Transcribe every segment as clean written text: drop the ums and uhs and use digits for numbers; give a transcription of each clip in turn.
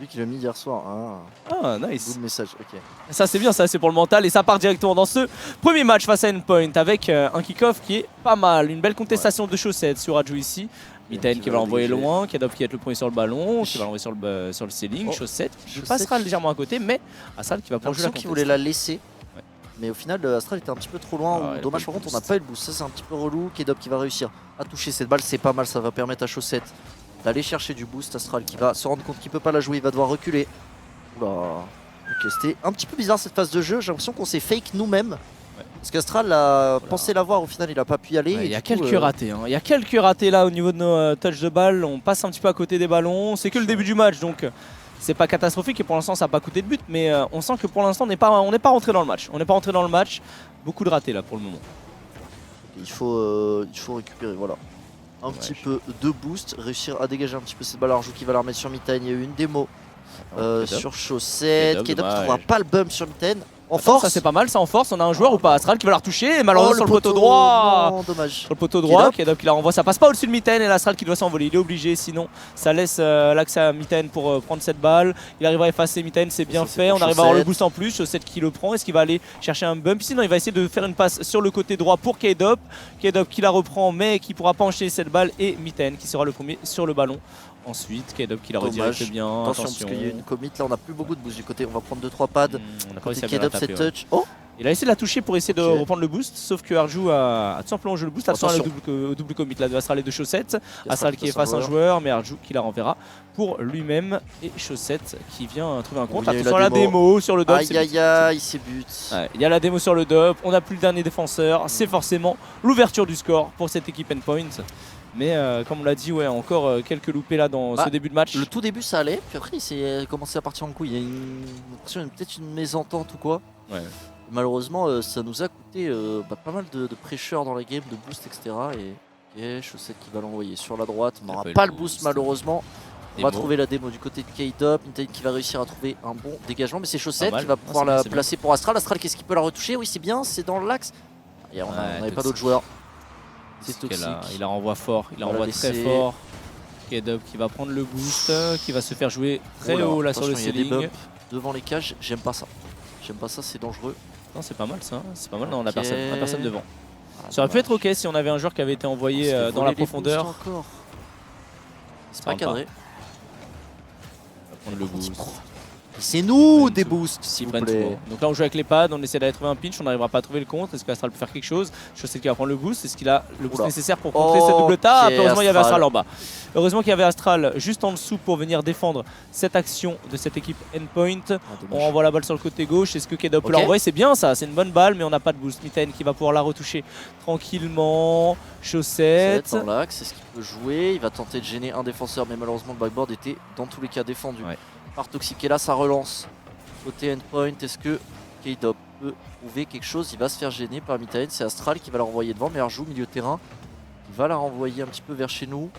Lui qui l'a mis hier soir. Ah, Bout nice. de message, ok. Ça c'est bien, ça c'est pour le mental et ça part directement dans ce premier match face à Endpoint avec un kick-off qui est pas mal. Une belle contestation de chaussettes sur Adju ici. Mitaine qui va l'envoyer loin, Kadop qui va être le premier sur le ballon, qui va l'envoyer sur le ceiling, Chaussette qui passera légèrement à côté, mais Astral qui va pouvoir jouer la qui voulait la laisser. Ouais. Mais au final, Astral était un petit peu trop loin. Ah, dommage par contre, on n'a pas eu le boost. Ça c'est un petit peu relou. Kedop qui va réussir à toucher cette balle, c'est pas mal. Ça va permettre à Chaussette d'aller chercher du boost. Astral qui va se rendre compte qu'il peut pas la jouer, il va devoir reculer. Oula. Ok, c'était un petit peu bizarre cette phase de jeu. J'ai l'impression qu'on s'est fake nous-mêmes. Parce qu'Astral a pensé l'avoir, au final il a pas pu y aller. Il y a quelques ratés, hein. Il y a quelques ratés là au niveau de nos touches de balle. On passe un petit peu à côté des ballons. C'est que le début du match donc c'est pas catastrophique et pour l'instant ça n'a pas coûté de but. Mais on sent que pour l'instant on n'est pas rentré dans le match. On n'est pas rentré dans le match. Beaucoup de ratés là pour le moment. Il faut récupérer, voilà. Un petit peu de boost, réussir à dégager un petit peu cette balle. Arjou qui va la remettre sur Mitaine. Il y a eu une démo sur Chaussette. Kedop qui trouvera pas le bump sur Mitaine. En force, ça c'est pas mal, ça en force. On a un joueur ou pas Astral qui va la retoucher et malheureusement sur le poteau droit. Non, dommage. Sur le poteau droit, Kedop qui la renvoie. Ça passe pas au-dessus de Mitaine et l'Astral qui doit s'envoler. Il est obligé, sinon ça laisse l'accès à Mitaine pour prendre cette balle. Il arrive à effacer Mitaine, c'est bien fait. On arrive à avoir le boost en plus. Chaussette qui le prend. Est-ce qu'il va aller chercher un bump? Sinon, il va essayer de faire une passe sur le côté droit pour Kedop. Kedop qui la reprend, mais qui pourra pas enchaîner cette balle. Et Mitaine qui sera le premier sur le ballon. Ensuite, Kedop qui la redirige bien. Attention, parce qu'il y a une commit. Là, on n'a plus beaucoup de boost du côté. On va prendre 2-3 pads. On a pas réussi à Kedop, cette touch. Oh! Il a essayé de la toucher pour essayer de reprendre le boost, sauf que Arjou a tout simplement joué le boost. Attention au double commit là de Astral et de Chaussette. Astral qui efface un joueur, mais Arjou qui la renverra pour lui-même. Et Chaussette qui vient trouver un compte. Attention à la démo sur le dub. Aïe aïe aïe, il s'est but. Il y a la démo sur le dub, on n'a plus le dernier défenseur. C'est forcément l'ouverture du score pour cette équipe Endpoint. Mais comme on l'a dit, ouais, encore quelques loupés là dans ce début de match. Le tout début ça allait, puis après il s'est commencé à partir en couille. Il y a peut-être une mésentente ou quoi. Ouais. Malheureusement, ça nous a coûté pas mal de pressure dans la game, de boost, etc. Et Chaussette qui va l'envoyer sur la droite. On n'aura pas le boost malheureusement. On va trouver la démo du côté de K-Dop. Mitaine qui va réussiir à trouver un bon dégagement. Mais c'est Chaussette qui va pouvoir la placer pour Astral. Astral, qu'est-ce qu'il peut la retoucher? Oui, c'est bien, c'est dans l'axe. On n'avait pas d'autres joueurs. C'est toxique. Il la renvoie fort, il la renvoie très fort. K-Dop qui va prendre le boost, qui va se faire jouer très haut là sur le ceiling. Devant les cages, j'aime pas ça. J'aime pas ça, c'est dangereux. Non, c'est pas mal ça, c'est pas mal. Non, on a personne devant. Ça aurait pu être ok si on avait un joueur qui avait été envoyé dans la profondeur. C'est pas cadré. On va prendre le boost. C'est nous des boosts, s'il vous plaît. Donc là on joue avec les pads, on essaie d'aller trouver un pinch, on n'arrivera pas à trouver le contre. Est-ce qu'Astral peut faire quelque chose? Chaussette qui va prendre le boost, est-ce qu'il a le boost nécessaire pour contrer cette double tape? Heureusement il y avait Astral en bas. Heureusement qu'il y avait Astral juste en dessous pour venir défendre cette action de cette équipe Endpoint. On renvoie la balle sur le côté gauche, est-ce que Kedop peut l'envoyer? C'est bien ça, c'est une bonne balle mais on n'a pas de boost. Mitaine qui va pouvoir la retoucher tranquillement. Chaussette. Dans l'axe, c'est ce qu'il peut jouer. Il va tenter de gêner un défenseur mais malheureusement le backboard était dans tous les cas défendu. Par Toxic et là ça relance. Côté Endpoint, est-ce que K-Dop peut trouver quelque chose? Il va se faire gêner par Mitaine, c'est Astral qui va la renvoyer devant, mais Arjou milieu de terrain, il va la renvoyer un petit peu vers chez nous.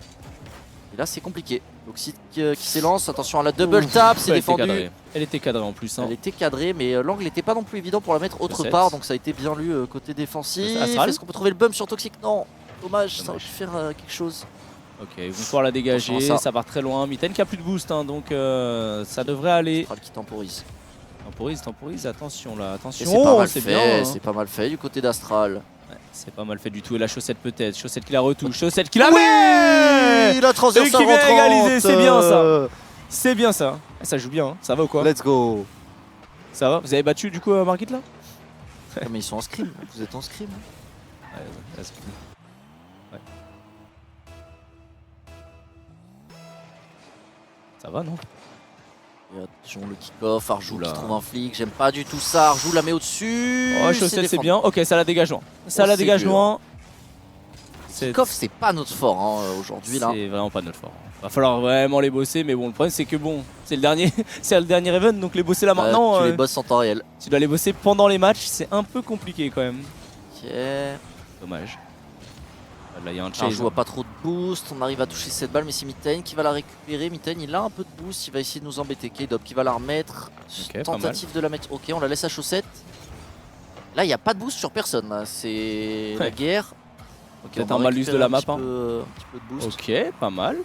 Et là c'est compliqué. Toxic qui s'élance, attention à la double tap, c'est défendu. Elle était cadrée en plus. Elle était cadrée, mais l'angle n'était pas non plus évident pour la mettre autre part, donc ça a été bien lu côté défensif. Est-ce qu'on peut trouver le bump sur Toxic? Non, dommage, ça aurait pu faire quelque chose. Ok, ils vont pouvoir la dégager, ça part très loin. Mitaine qui a plus de boost, hein, donc ça devrait aller. Astral qui temporise. Temporise, attention là, attention. C'est pas mal fait, c'est pas mal fait du côté d'Astral. Ouais, c'est pas mal fait du tout. Et la Chaussette peut-être, Chaussette qui la retouche, Chaussette qui la met. La transition et qui vient égaliser, c'est bien ça. C'est bien ça. Ça joue bien, hein. Ça va ou quoi? Let's go. Ça va? Vous avez battu du coup Margit là? Mais ils sont en scrim, vous êtes en scrim. Ouais. Ça va non? Et attention le kick-off, Arjou qui trouve un flic, j'aime pas du tout ça, Arjou la met au-dessus. Oh Chaussette c'est bien, ok ça la dégage loin. Ça la dégage loin. Kick-off c'est pas notre fort hein, aujourd'hui là. C'est vraiment pas notre fort. Va falloir vraiment les bosser, mais bon le problème c'est que bon, c'est le dernier event donc les bosser là maintenant. Tu les bosses en temps réel. Tu dois les bosser pendant les matchs, c'est un peu compliqué quand même. Ok. Dommage. Là il y a un chase. Arjou a pas trop de boost, on arrive à toucher cette balle mais c'est Mitaine qui va la récupérer. Mitaine il a un peu de boost, il va essayer de nous embêter. K-Dop qui va la remettre. Tentative de la mettre. Ok, on la laisse à Chaussette. Là il n'y a pas de boost sur personne, c'est la guerre. Peut-être un malus de la map. Un petit peu de boost. Ok, pas mal.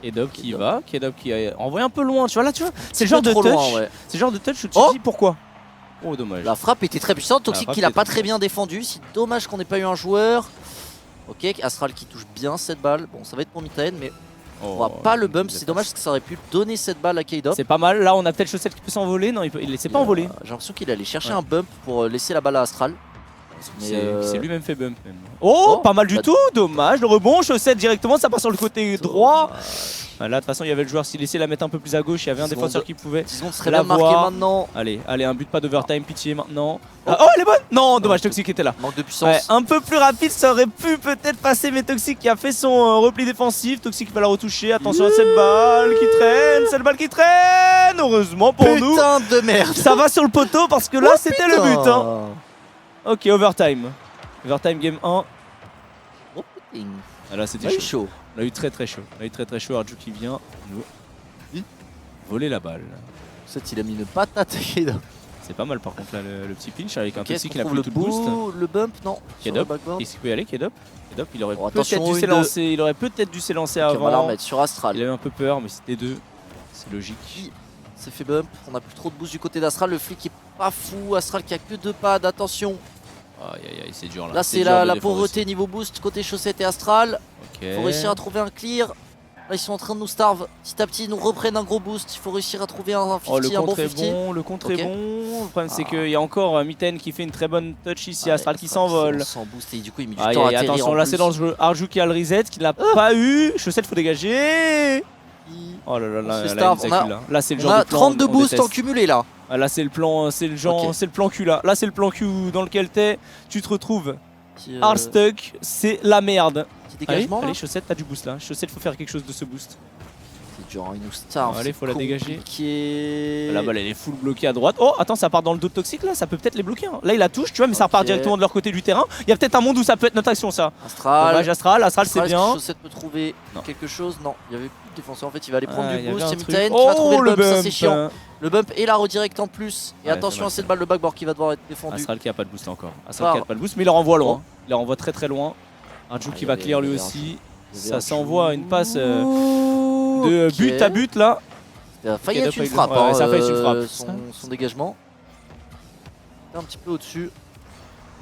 K-Dub qui va, K-Dub qui a envoyé un peu loin, tu vois là, tu vois, c'est le genre de touch, c'est le genre de touch où tu te dis pourquoi. Oh dommage. La frappe était très puissante, Toxic qui l'a pas très bien défendu, c'est dommage qu'on n'ait pas eu un joueur. Ok, Astral qui touche bien cette balle, bon ça va être pour Mitaine mais on voit pas le bump, c'est dommage parce que ça aurait pu donner cette balle à K-Dub. C'est pas mal, là on a peut-être Chaussette qui peut s'envoler, non il s'est pas envolé. J'ai l'impression qu'il allait chercher un bump pour laisser la balle à Astral. C'est lui-même fait bump même. Oh, pas mal du tout, dommage, le rebond, Chaussette directement, ça part sur le côté droit. Là de toute façon il y avait le joueur, s'il laissait la mettre un peu plus à gauche, il y avait un défenseur qui pouvait 10 secondes serait bien marqué maintenant. Allez, un but pas d'overtime, pitié maintenant. Oh elle est bonne. Non, dommage, Toxic était là. Manque de puissance. Un peu plus rapide, ça aurait pu peut-être passer, mais Toxic qui a fait son repli défensif. Toxic va la retoucher, attention à cette balle qui traîne, heureusement pour nous. Putain de merde. Ça va sur le poteau parce que là c'était le but. Hein. Ok, overtime. Overtime game 1. Oh, là c'était chaud. On a eu très chaud. Arju qui vient nous voler la balle. Il a mis une patate à K-Dub. C'est pas mal par contre là le petit pinch avec un Toxic qui a plus plus de boost. Le bump, non. K-Dub, est-ce qu'il peut y aller K-Dub? K-Dub il aurait peut-être dû s'élancer. Il aurait peut-être dû s'élancer avant. On va la remettre sur Astral. Il a eu un peu peur mais c'était deux. C'est logique. C'est fait bump, on a plus trop de boost du côté d'Astral. Le flic est pas fou. Astral qui a que 2 pads, attention. Aïe, c'est dur là. Là c'est la pauvreté niveau boost côté Chaussette et Astral. Okay. Faut réussir à trouver un clear. Là ils sont en train de nous starve. Petit à petit ils nous reprennent un gros boost. Il faut réussir à trouver un 50, un bon 50. Le contre est bon. Le problème c'est qu'il y a encore Mitaine qui fait une très bonne touch ici. Astral qui s'envole. Sans boost et du coup il met du temps à atterrir. Attention là c'est dans le jeu. Arju qui a le reset, qui l'a pas eu. Chaussette faut dégager. Oh là là c'est le genre on a de plan, 32 boosts en cumulé là. Là c'est le plan, c'est le plan cul là. Là c'est le plan cul dans lequel tu te retrouves. Hard stuck, c'est la merde. Dégagement, allez Chaussette, t'as du boost là. Chaussette, faut faire quelque chose de ce boost. C'est dur, il nous starve. Allez, faut la dégager. Compliqué. La balle elle est full bloquée à droite. Oh, attends, ça part dans le dos de Toxic là, ça peut peut-être les bloquer. Hein. Là, il la touche, tu vois, mais ça repart directement de leur côté du terrain. Il y a peut-être un monde où ça peut être notre action, ça. Astral. Dommage, Astral c'est bien. Chaussette peut trouver quelque chose. Non, il y avait plus de défenseur. En fait, il va aller prendre du boost. C'est Mitaine qui va trouver le bump, ça c'est chiant. Le bump et la redirect en plus. Et attention à cette balle de backboard qui va devoir être défendue. Astral qui a pas de boost encore. Astral qui a pas de boost, mais il la renvoie loin. Il la renvoie très loin. Arju qui va clear lui aussi. Ça s'envoie une passe de but à but là. Ça a failli être une frappe. Ça a failli être une frappe. Son dégagement. Un petit peu au-dessus.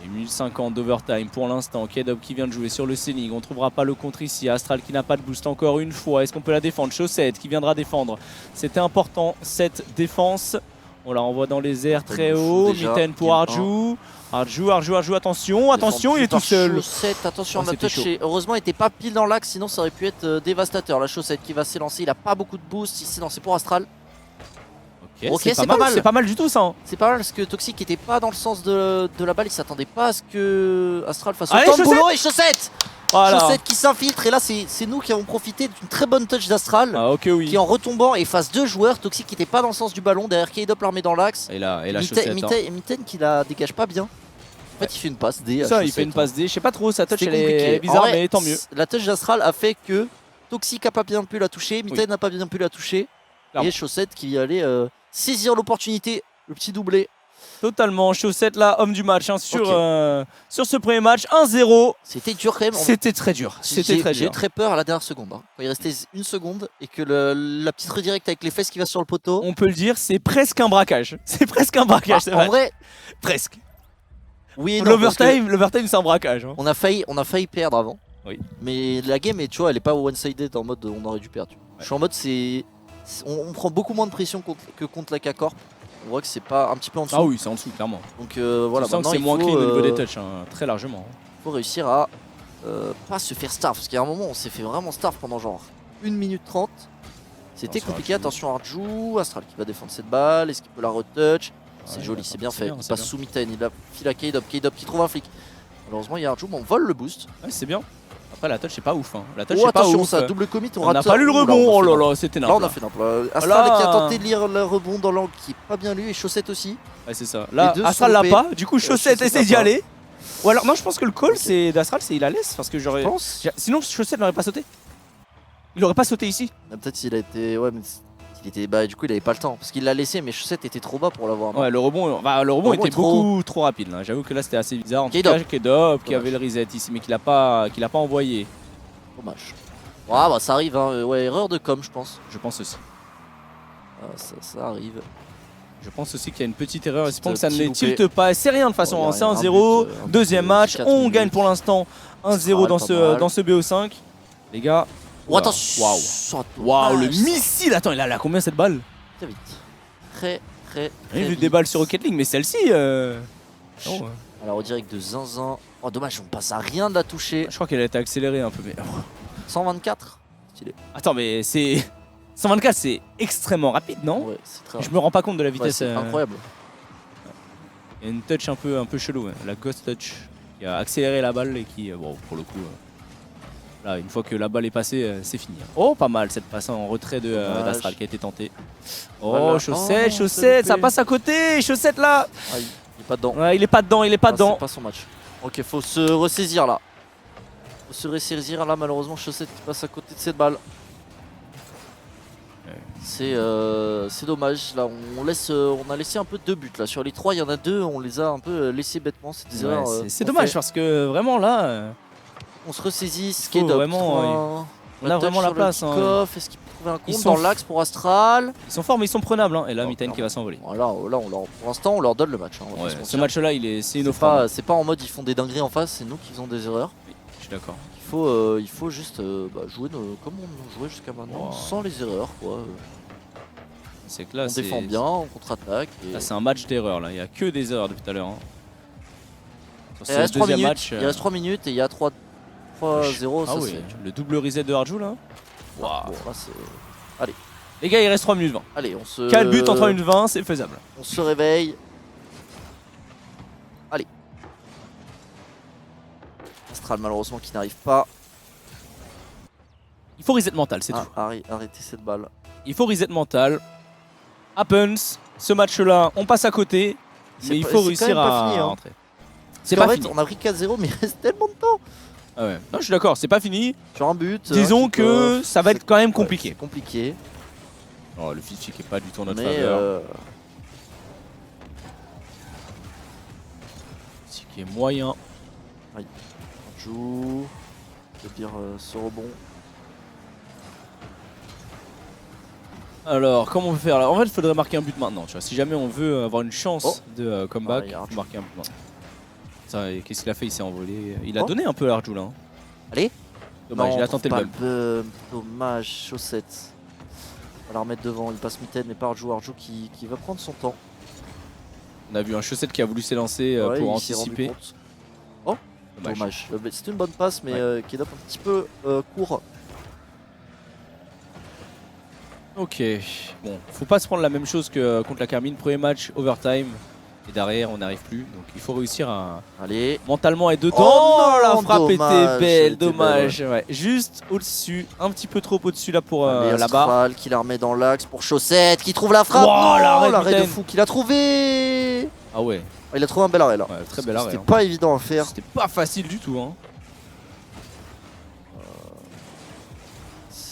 Et 1050 d'overtime pour l'instant. K-Dub qui vient de jouer sur le ceiling. On ne trouvera pas le contre ici. Astral qui n'a pas de boost encore une fois. Est-ce qu'on peut la défendre? Chaussette qui viendra défendre. C'était important cette défense. On la renvoie dans les airs très haut. Mitaine pour Arju. Arju, attention, il est tout seul. Chaussette, attention, la touch. Heureusement, il n'était pas pile dans l'axe, sinon ça aurait pu être dévastateur. La Chaussette qui va s'élancer, il a pas beaucoup de boost. Il s'est lancé pour Astral. Ok, c'est pas mal. C'est pas mal du tout ça. C'est pas mal parce que Toxic n'était pas dans le sens de la balle. Il s'attendait pas à ce que Astral fasse autant de boulot. Et Chaussette Chaussette qui s'infiltre. Et là, c'est nous qui avons profité d'une très bonne touch d'Astral. Qui en retombant efface 2 joueurs. Toxic qui n'était pas dans le sens du ballon. Derrière K-Dub l'armée dans l'axe. Et là Chaussette. Mitaine qui la dégage pas bien. En fait, il fait une passe D. Il fait une passe D. Je sais pas trop, sa touch elle est bizarre, mais tant mieux. La touch d'Astral a fait que Toxic a pas bien pu la toucher. Mitaine n'a pas bien pu la toucher. Et Chaussette qui allait saisir l'opportunité. Le petit doublé. Totalement, Chaussette là, homme du match hein, sur ce premier match, 1-0. C'était dur quand même. C'était très dur. J'ai eu très peur à la dernière seconde. Hein. Quand il restait 1 seconde et que la petite redirect avec les fesses qui va sur le poteau. On peut le dire, c'est presque un braquage. C'est presque un braquage, c'est vrai. En vrai, presque. Oui, l'overtime c'est un braquage. Hein. On a failli perdre avant. Oui. Mais la game, tu vois, elle est pas one-sided en mode on aurait dû perdre. Ouais. Je suis en mode on prend beaucoup moins de pression que contre la K-Corp. On voit que c'est pas un petit peu en dessous. Ah oui, c'est en dessut, clairement. Donc voilà, maintenant c'est moins clean au niveau des touches, hein, très largement. Il faut réussir à pas se faire starve. Parce qu'il y a un moment, on s'est fait vraiment starve pendant genre 1 minute 30. C'était compliqué. Attention à Arju. Astral qui va défendre cette balle. Est-ce qu'il peut la retouch? C'est joli, c'est bien fait. Il passe sous Mitaine, il a file à K-Dub. K-Dub qui trouve un flic. Malheureusement, il y a Arju, mais on vole le boost. Ouais, c'est bien. Après, la touch, c'est pas ouf. Hein. La touch, c'est pas ouf. Ça double commit, on n'a pas lu le rebond. Oh là là, c'était énorme. Là, on a fait n'importe. Astral qui a tenté de lire le rebond dans l'angle qui est pas bien lu et Chaussette aussi. Ouais, c'est ça. Là, Astral l'a pas. Du coup, Chaussette essaie d'y aller. Ou alors, non, je pense que le call c'est d'Astral, c'est il la laisse. Parce que j'aurais. Sinon, Chaussette n'aurait pas sauté. Il aurait pas sauté ici. Peut-être s'il a été. Ouais, mais. Du coup il avait pas le temps parce qu'il l'a laissé mais Chaussette était trop bas pour l'avoir. Ouais, le rebond était beaucoup trop rapide. J'avoue que là c'était assez bizarre. En tout cas, K-Dub qui avait le reset ici mais qu'il a pas envoyé. Dommage. Ah bah ça arrive, hein. Ouais, erreur de com, je pense. Je pense aussi. Ah, ça arrive. Je pense aussi qu'il y a une petite erreur. Espérons que ça ne petit les loupé. tilte pas. C'est rien de toute façon. Bon, C'est un 1-0. but, Deuxième match. 4 On minutes. gagne pour l'instant 1-0 dans ce BO5. Les gars. Oh, attention. Waouh, le missile. Attends, il a combien cette balle? Très vite. Très J'ai vu vite. des balles sur Rocket League, mais celle-ci. Non, Alors au direct de Zinzin. Oh dommage, on passe à rien de la toucher. je crois qu'elle a été accélérée un peu. Mais... 124. Stylé. Attends, mais c'est. 124, c'est extrêmement rapide, non? Ouais, c'est très Je me rends pas compte de la ouais, vitesse. c'est incroyable. Il y a une touch un peu chelou, la Ghost Touch, qui a accéléré la balle et qui, bon, pour le coup, là, une fois que la balle est passée, c'est fini. Oh, pas mal cette passe en retrait d'Astral qui a été tentée. Oh, Voilà. Chaussette, Oh, Chaussette, ça loupé. passe à côté, Chaussette là. Ah, il est pas dedans. Ouais, il est pas dedans, il est pas dedans. C'est pas son match. Ok, faut se ressaisir là. Faut se ressaisir là, malheureusement, Chaussette qui passe à côté de cette balle. C'est dommage, là on a laissé un peu 2 buts là. Sur les 3 il y en a 2, on les a un peu laissés bêtement. C'est des erreurs. C'est dommage parce que vraiment là, on se ressaisit, faut vraiment, on a vraiment la place. Est-ce qu'il peut trouver un compte dans l'axe pour Astral? Ils sont forts mais ils sont prenables hein. Et là Oh, Mitaine qui va s'envoler. Voilà, là pour l'instant on leur donne le match. Hein, Ouais, ce match là c'est une offre. C'est pas en mode ils font des dingueries en face, c'est nous qui faisons des erreurs. Oui, je suis d'accord. Il faut juste jouer comme on jouait jusqu'à maintenant, sans les erreurs quoi. C'est que là, on défend bien, on contre-attaque. Là, c'est un match d'erreur. Là, il y a que des erreurs depuis tout à l'heure. Hein. Il reste 3 minutes. Il reste 3 minutes et il y a 3-0. Ah oui, le double reset de Hardjou là. Wow. Bon, là, allez. Les gars, il reste 3 minutes 20. Allez, on se. 4 buts en 3 minutes 20, c'est faisable. On se réveille. Allez. Astral malheureusement qui n'arrive pas. Il faut reset mental, c'est tout. Arrêtez cette balle. Il faut reset mental. Happens, ce match-là, on passe à côté, mais il faut réussir à rentrer. C'est pas fini. On a pris 4-0, mais il reste tellement de temps. Ah ouais. Non, je suis d'accord, c'est pas fini. Sur un but. Disons que ça va être quand même compliqué. C'est compliqué. Oh, le physique est pas du tout en notre faveur. Physique est moyen. Aïe. On joue. Je veux dire ce rebond. Alors, comment on peut faire là? En fait, il faudrait marquer un but maintenant. Tu vois, si jamais on veut avoir une chance de comeback, il faut marquer un but maintenant. Qu'est-ce qu'il a fait? Il s'est envolé. Il a donné un peu à Hardjou là. Hein. Allez. Dommage, il a tenté le bump. Dommage, Chaussette. On va la remettre devant. Il passe Mitaine, mais pas Hardjou. Hardjou qui va prendre son temps. On a vu un Chaussette qui a voulu s'élancer pour anticiper. Oh, dommage. C'était une bonne passe, mais qui est un petit peu court. Ok, bon, faut pas se prendre la même chose que contre la Carmine. Premier match, overtime, et derrière on n'arrive plus. Donc il faut réussir à mentalement être dedans. Oh non, la frappe était belle, dommage. Ouais. Juste au-dessus, un petit peu trop au-dessus là pour la barre. Qui la remet dans l'axe pour Chaussette, qui trouve la frappe. Wow, l'arrêt de fou qu'il a trouvé. Ah ouais. Il a trouvé un bel arrêt là. Ouais, très bel arrêt. C'était pas évident à faire. C'était pas facile du tout. Hein.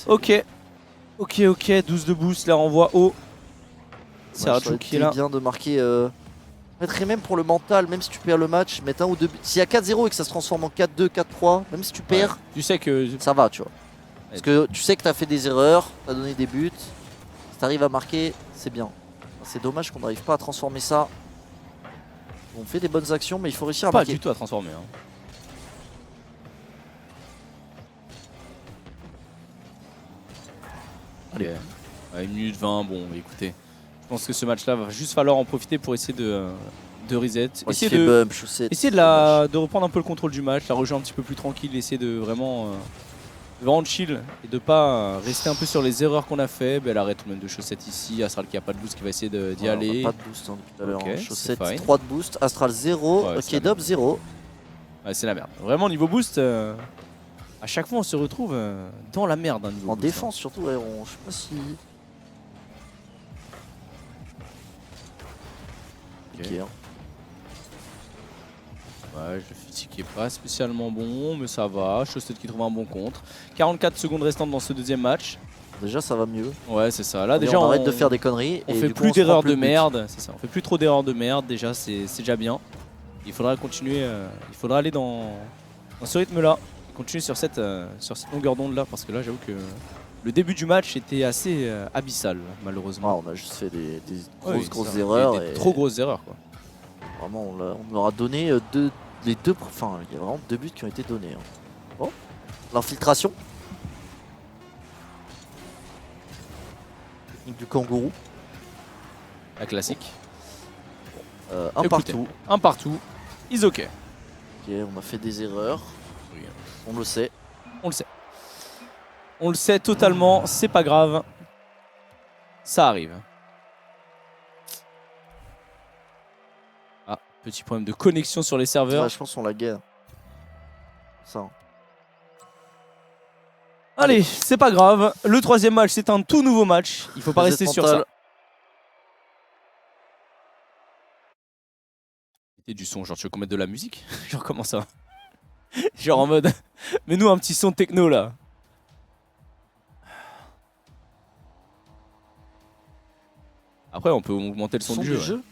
Ok. Ok, 12 de boost, la renvoie haut. C'est Hardjou qui est là. C'est bien de marquer. Et même pour le mental, même si tu perds le match, mettre 1 ou 2 buts. S'il y a 4-0 et que ça se transforme en 4-2, 4-3, même si tu perds, tu sais que ça va, tu vois. Parce que tu sais que tu as fait des erreurs, tu as donné des buts. Si tu arrives à marquer, c'est bien. C'est dommage qu'on n'arrive pas à transformer ça. On fait des bonnes actions, mais il faut réussir à marquer. Pas du tout à transformer. Hein. Allez, 1 minute 20, bon écoutez, je pense que ce match là va juste falloir en profiter pour essayer de reset. Essayer de reprendre un peu le contrôle du match, la rejouer un petit peu plus tranquille, essayer de vraiment chill et de pas rester un peu sur les erreurs qu'on a fait. Belle arrêt tout de même de Chaussette ici, Astral qui a pas de boost qui va essayer d'y aller. Pas de boost hein, depuis tout à l'heure, okay, Chaussette 3 de boost, Astral 0, K-Dub 0. Ouais, c'est la merde. Vraiment niveau boost, à chaque fois on se retrouve dans la merde. Hein, niveau en boost, défense surtout, ouais, je sais pas si... Okay. Ouais, le physique est pas spécialement bon, mais ça va. Chaussette qui trouve un bon contre. 44 secondes restantes dans ce deuxième match. Déjà ça va mieux. Ouais, c'est ça. Là déjà on arrête de faire des conneries. On fait plus d'erreurs de merde. C'est ça. On fait plus trop d'erreurs de merde. Déjà c'est déjà bien. Il faudra continuer. Il faudra aller dans ce rythme là. Continue sur cette longueur d'onde là, parce que là j'avoue que le début du match était assez abyssal malheureusement. On a juste fait des grosses erreurs. Des trop grosses erreurs quoi. Vraiment on leur a donné les deux, enfin il y a vraiment 2 buts qui ont été donnés. Bon, l'infiltration. Technique du kangourou. La classique. Un partout. Un partout. Is ok. Ok, on a fait des erreurs. Oui. On le sait. On le sait. On le sait totalement, c'est pas grave. Ça arrive. Ah, petit problème de connexion sur les serveurs. Ouais, je pense qu'on la gagne. Ça. Allez, c'est pas grave. Le 3e match, c'est un tout nouveau match. Il faut pas rester sur ça. Mettez du son, genre tu veux qu'on mette de la musique? Genre comment ça? Genre en mode, mets-nous un petit son techno là. Après on peut augmenter le son du jeu.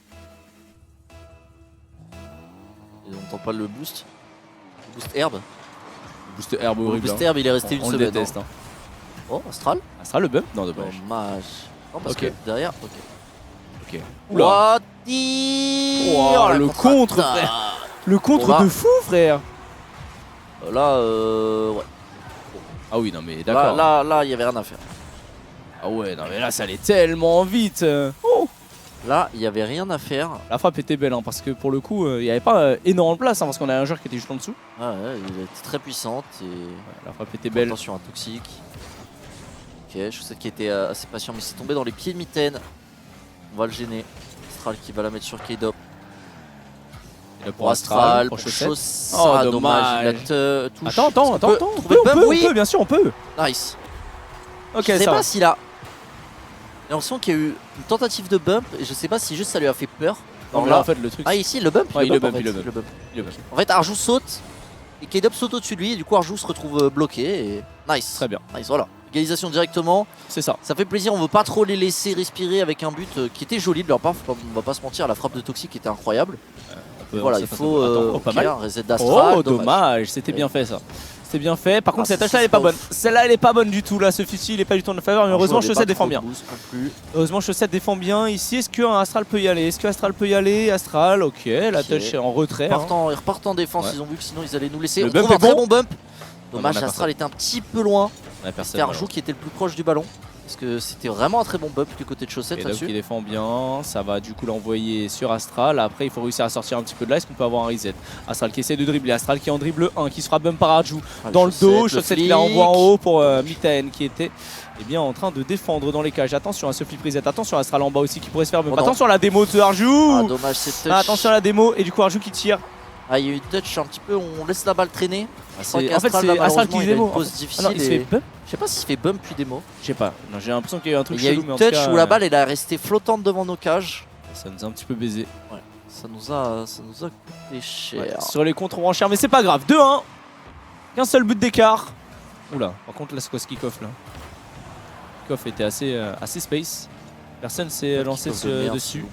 Et on n'entend pas le boost. Le boost herbe. Le boost herbe horrible. Le boost herbe il est resté une on semaine. Le déteste, hein. Oh, Astral. Astral le bump? Non, dommage. Dommage. Non, parce que derrière, ok. Oula. Oh, le contre, frère. Le contre de fou, frère. Là, ouais. Ah oui, non mais d'accord. Là, il y avait rien à faire. Ah ouais, non mais là, ça allait tellement vite. Oh. Là, il y avait rien à faire. La frappe était belle, hein, parce que pour le coup, il n'y avait pas énormément de place, hein, parce qu'on a un joueur qui était juste en dessous. Ah ouais, il était très puissante. Et... Ouais, la frappe était belle. Attention à Toxic. Ok, je sais qu'il était assez patient, mais c'est tombé dans les pieds de Mitten. On va le gêner. Astral qui va la mettre sur K-Dop. Pour Astral, pour Chaussette. Oh, dommage. Il a touche. Attends. On peut, bien sûr, on peut. Nice. Ok, je sais ça pas va. s'il a... J'ai l'impression qu'il y a eu une tentative de bump et je sais pas si juste ça lui a fait peur. Non, là, en fait, le truc. Ah, ici, le bump. Ouais, il le bump. En fait, Arjou saute et K-Dop saute au-dessus de lui et du coup, Arjou se retrouve bloqué et nice. Très bien. Nice, voilà. Égalisation directement. C'est ça. Ça fait plaisir, on veut pas trop les laisser respirer avec un but qui était joli de leur part. On va pas se mentir, la frappe de Toxic était incroyable. Voilà, il faut un reset d'Astral. Oh, dommage. C'était bien fait ça. C'est bien fait. Par contre, cette tâche là elle est pas bonne. Celle-là elle est pas bonne du tout. Là, ce fusil il est pas du tout en faveur. Mais heureusement, Chaussette défend bien. Heureusement, Chaussette défend bien ici. Est-ce qu'un Astral peut y aller? Astral, ok. La touch est en retrait. Ils repartent en défense. Ils ont vu que sinon ils allaient nous laisser. Le On trouve un très bon bump. Dommage, Non, Astral était un petit peu loin. C'était Arjou qui était le plus proche du ballon. Parce que c'était vraiment un très bon bump du côté de Chaussette là-dessus. Qui défend bien, ça va du coup l'envoyer sur Astral. Après, il faut réussir à sortir un petit peu de là. Est-ce qu'on peut avoir un reset? Astral qui essaie de dribbler, Astral qui en dribble 1, qui sera bump par Arjou dans le dos. Chaussette qui la envoie en haut pour Mitten qui était en train de défendre dans les cages. Attention à ce flip reset, attention à Astral en bas aussi qui pourrait se faire bump. Attention à la démo de Arjou. Ah, dommage, c'est touch. Attention à la démo et du coup Arjou qui tire. Ah, il y a eu une touch un petit peu, on laisse la balle traîner. En fait, c'est Astral qui démo. Pose difficile. Il se fait bump. Je sais pas s'il fait bump puis démo. Je sais pas. J'ai l'impression qu'il y a eu un truc chelou. Il y a eu une touch où la balle elle est restée flottante devant nos cages. Ça nous a un petit peu baisé. Ouais. Ça nous a coûté cher. Ouais, sur les contres en cher, mais c'est pas grave. 2-1. Qu'un seul but d'écart. Oula. Par contre, là, c'est quoi ce kick-off là? Kick-off était assez space. Personne s'est lancé dessus.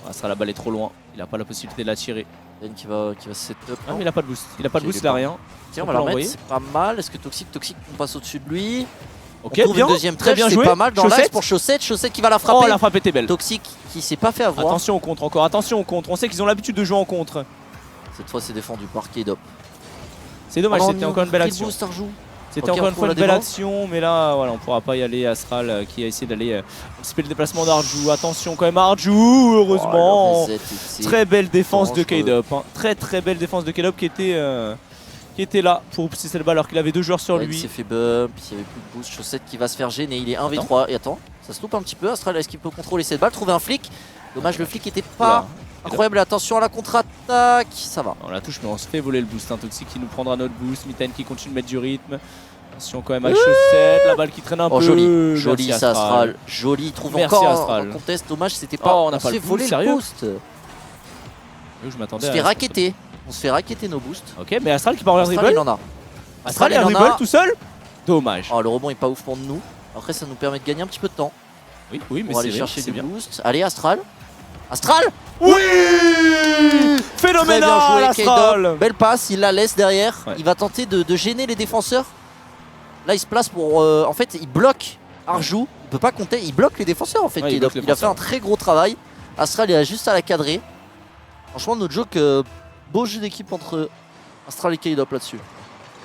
Ah, ça, la balle est trop loin. Il a pas la possibilité de la tirer. Ben qui va set up. Ah, mais il a pas de boost. Il a pas de boost, il a rien. Tiens, on va l'envoyer. C'est pas mal. Est-ce que Toxic on passe au-dessus de lui? Ok, on bien. Une deuxième très bien joué. C'est pas mal dans l'axe pour Chaussette. Chaussette qui va la frapper. Oh, la frappe était belle. Toxic qui s'est pas fait avoir. Attention au contre encore. Attention au contre. On sait qu'ils ont l'habitude de jouer en contre. Cette fois, c'est défendu par K-Dop. C'est dommage, c'était encore une belle action. C'était encore une fois une belle action, mais là, voilà, on pourra pas y aller. Astral qui a essayé d'aller anticiper le déplacement d'Arjou. Attention quand même, Arjou, heureusement. Très belle défense de K-Dop. Très belle défense de K-Dop qui était là pour pousser cette balle alors qu'il avait 2 joueurs sur lui. Il s'est fait bump, il n'y avait plus de boost. Chaussette qui va se faire gêner, il est 1v3. Et attends, ça se loupe un petit peu. Astral, est-ce qu'il peut contrôler cette balle? Trouver un flic. Dommage, le flic était pas incroyable. Attention à la contre-attaque, ça va. On la touche, mais on se fait voler le boost. Toxic qui nous prendra notre boost. Mitten qui continue de mettre du rythme. Attention quand même avec Chaussette, la balle qui traîne un peu. Joli ça, Astral. Joli, il trouve encore un contest. Dommage, c'était pas. On a pas le voler le boost. Je m'attendais à. On se fait raqueter nos boosts. Ok, mais Astral qui part en dribble. Il en a. Astral il en dribble tout seul. Dommage. Oh, le rebond est pas ouf pour nous. Après, ça nous permet de gagner un petit peu de temps. Oui, mais on va aller chercher du boost. Allez, Astral. Astral. Oui. Phénoménal, Astral. Belle passe, il la laisse derrière. Ouais. Il va tenter de gêner les défenseurs. Là, il se place pour... en fait, il bloque Arjou. Il peut pas compter, il bloque les défenseurs en fait. Ouais, il a fait un très gros travail. Astral, il a juste à la cadrer. Franchement, notre joke, beau jeu d'équipe entre Astral et K-Dop là-dessus.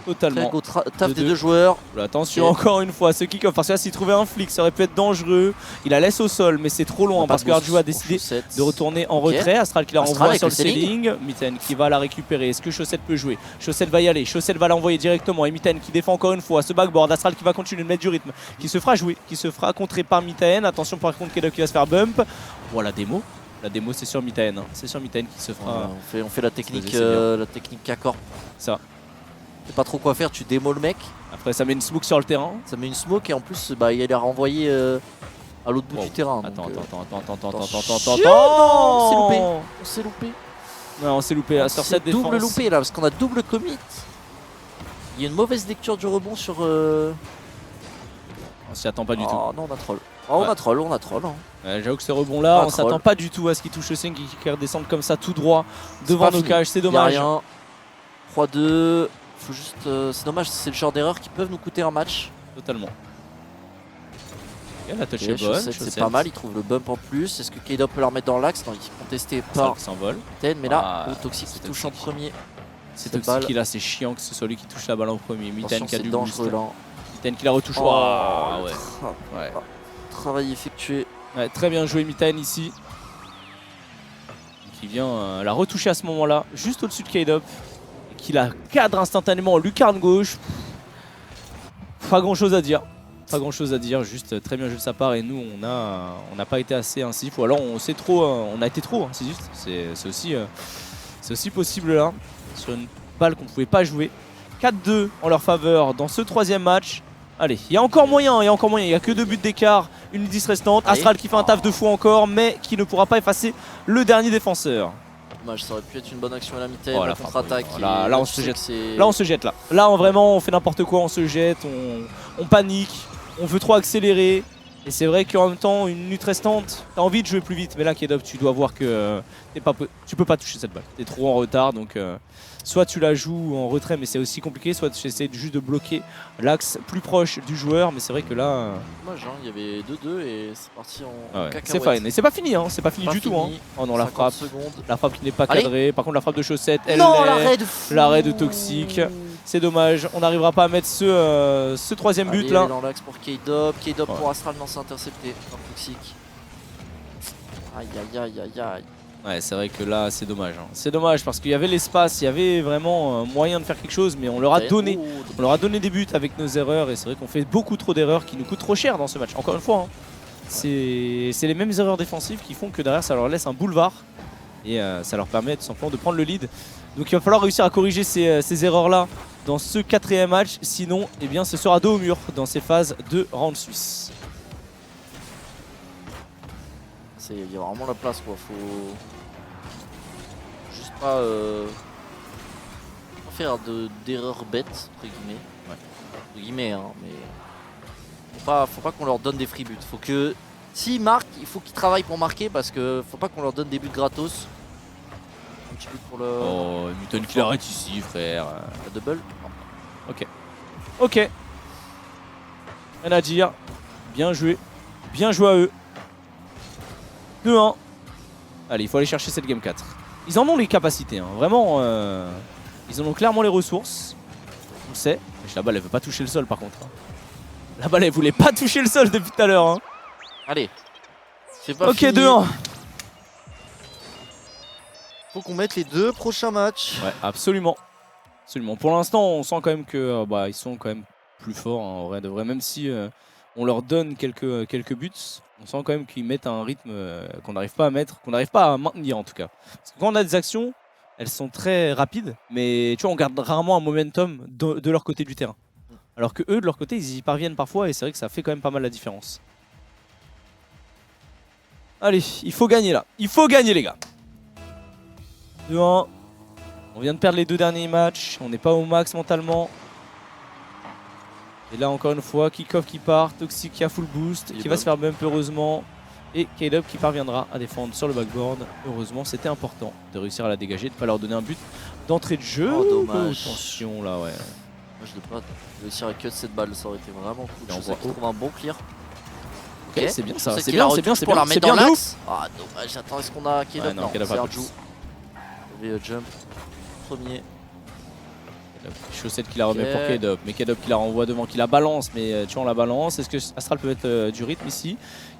Totalement. Très gros taf des deux joueurs. Attention, encore une fois, ce kick-off. Parce que là, s'il trouvait un flic, ça aurait pu être dangereux. Il la laisse au sol, mais c'est trop loin parce que Arjou a décidé de retourner en retrait. Astral qui la renvoie sur le ceiling. Mitten qui va la récupérer. Est-ce que Chaussette peut jouer? Chaussette va y aller. Chaussette va l'envoyer directement. Et Mitten qui défend encore une fois ce backboard. Astral qui va continuer de mettre du rythme. Qui se fera jouer. Qui se fera contrer par Mitten. Attention par contre, K-Dop qui va se faire bump. Voilà, démo. La démo, c'est sur Mitten. Hein. C'est sur Mitten qui se fera. On fait la technique K-Corp. Ça. Tu sais pas trop quoi faire, tu démo le mec. Après, ça met une smoke sur le terrain. Ça met une smoke et en plus, bah, il a renvoyé à l'autre bout du terrain. Attends. On s'est loupé. Ouais, on s'est loupé là sur cette défense. Double loupé là, parce qu'on a double commit. Il y a une mauvaise lecture du rebond sur. On s'y attend pas du tout. Non, on a troll. On a troll. Hein. J'avoue que ce rebond là, on s'attend pas du tout à ce qu'il touche le 5 qui redescende comme ça tout droit devant nos cages. C'est dommage. 3-2. Faut juste, c'est dommage, c'est le genre d'erreur qui peuvent nous coûter un match. Totalement. Et la touch est bonne. C'est pas mal, il trouve le bump en plus. Est-ce que K-Dop peut la remettre dans l'axe? Non, il est contesté par Mitten, mais là, Toxic qui touche en premier. C'est Toxic qui là, c'est chiant que ce soit lui qui touche la balle en premier. Mitten qui a du boost. Là. Mitten qui la retouche. Travail effectué. Ouais, très bien joué Mitten ici. Qui vient la retoucher à ce moment-là, juste au-dessus de K-Dop. Qui la cadre instantanément en lucarne gauche. Pas grand chose à dire. Juste très bien joué de sa part. Et nous, on n'a pas été assez incisif. Ou alors on a été trop incisif. C'est aussi possible là. Sur une balle qu'on ne pouvait pas jouer. 4-2 en leur faveur dans ce troisième match. Allez, il y a encore moyen. Il n'y a que 2 buts d'écart. Une 10 restante. Astral qui fait un taf de fou encore. Mais qui ne pourra pas effacer le dernier défenseur. Dommage, ça aurait pu être une bonne action à la Mitten, la contre-attaque. Là, on se jette. Là, on se jette. Là, vraiment, on fait n'importe quoi, on se jette, on panique, on veut trop accélérer. Et c'est vrai qu'en même temps, une minute restante, t'as envie de jouer plus vite. Mais là, K-Dop, tu dois voir que tu peux pas toucher cette balle. T'es trop en retard, donc soit tu la joues en retrait, mais c'est aussi compliqué, soit tu essaies juste de bloquer l'axe plus proche du joueur. Mais c'est vrai que là... Dommage, il y avait 2-2 et c'est parti en cacahuète. C'est fine. Et c'est pas fini, c'est pas fini du tout. Oh non, la frappe qui n'est pas cadrée. Par contre, la frappe de Chaussette, l'arrêt de Toxic. C'est dommage, on n'arrivera pas à mettre ce troisième but là. Dans l'axe pour K-Dop, pour Astral, non, c'est intercepté par Toxic. Aïe. Ouais, c'est vrai que là, c'est dommage. C'est dommage parce qu'il y avait l'espace, il y avait vraiment moyen de faire quelque chose, mais on leur a donné. On leur a donné des buts avec nos erreurs et c'est vrai qu'on fait beaucoup trop d'erreurs qui nous coûtent trop cher dans ce match. Encore une fois, c'est les mêmes erreurs défensives qui font que derrière, ça leur laisse un boulevard et ça leur permet tout simplement de prendre le lead. Donc il va falloir réussir à corriger ces erreurs-là dans ce 4e match, sinon eh bien, ce sera dos au mur dans ces phases de round suisse. Il y a vraiment la place, quoi. Faut juste pas faire d'erreurs bêtes, entre guillemets. Entre guillemets, hein, mais faut pas qu'on leur donne des free buts. Faut que s'ils marquent, il faut qu'ils travaillent pour marquer parce que faut pas qu'on leur donne des buts gratos. Un petit but pour le. Oh, Mitten qui l'arrête ici, frère. La double. Ok. Rien à dire. Bien joué à eux. 2-1. Allez, il faut aller chercher cette game 4. Ils en ont les capacités, vraiment. Ils en ont clairement les ressources. On le sait. La balle, elle veut pas toucher le sol par contre. La balle, elle voulait pas toucher le sol depuis tout à l'heure. Allez. C'est pas fini. Ok, 2-1. Faut qu'on mette les 2 prochains matchs. Ouais, absolument. Pour l'instant, on sent quand même que ils sont quand même plus forts en vrai de vrai. Même si on leur donne quelques buts, on sent quand même qu'ils mettent un rythme qu'on n'arrive pas à mettre, qu'on n'arrive pas à maintenir en tout cas. Parce que quand on a des actions, elles sont très rapides, mais tu vois, on garde rarement un momentum de leur côté du terrain. Alors que eux, de leur côté, ils y parviennent parfois et c'est vrai que ça fait quand même pas mal la différence. Allez, il faut gagner là. Il faut gagner les gars. 2-1. On vient de perdre les 2 derniers matchs. On n'est pas au max mentalement. Et là encore une fois, kick-off qui part. Toxic qui a full boost. Qui va se faire bump heureusement. Et K-Dub qui parviendra à défendre sur le backboard. Heureusement, c'était important de réussir à la dégager, de ne pas leur donner un but d'entrée de jeu. Oh, dommage. Attention là, ouais. Moi, je ne pas réussir à cut cette balle, ça aurait été vraiment cool. Et on Je voit trouve un bon clear. Ok, c'est bien ça, c'est bien, c'est bien, pour la c'est mettre bien dans de l'axe. Ah, dommage. Attends, est-ce qu'on a K-Dub? Ouais, non, K-Dub c'est a pas Arju. plus. Mauvais jump. Premier. Chaussette qui la remet pour K-Dub, mais K-Dub qui la renvoie devant, qui la balance, mais tu vois on la balance. Est-ce que Astral peut mettre du rythme ici?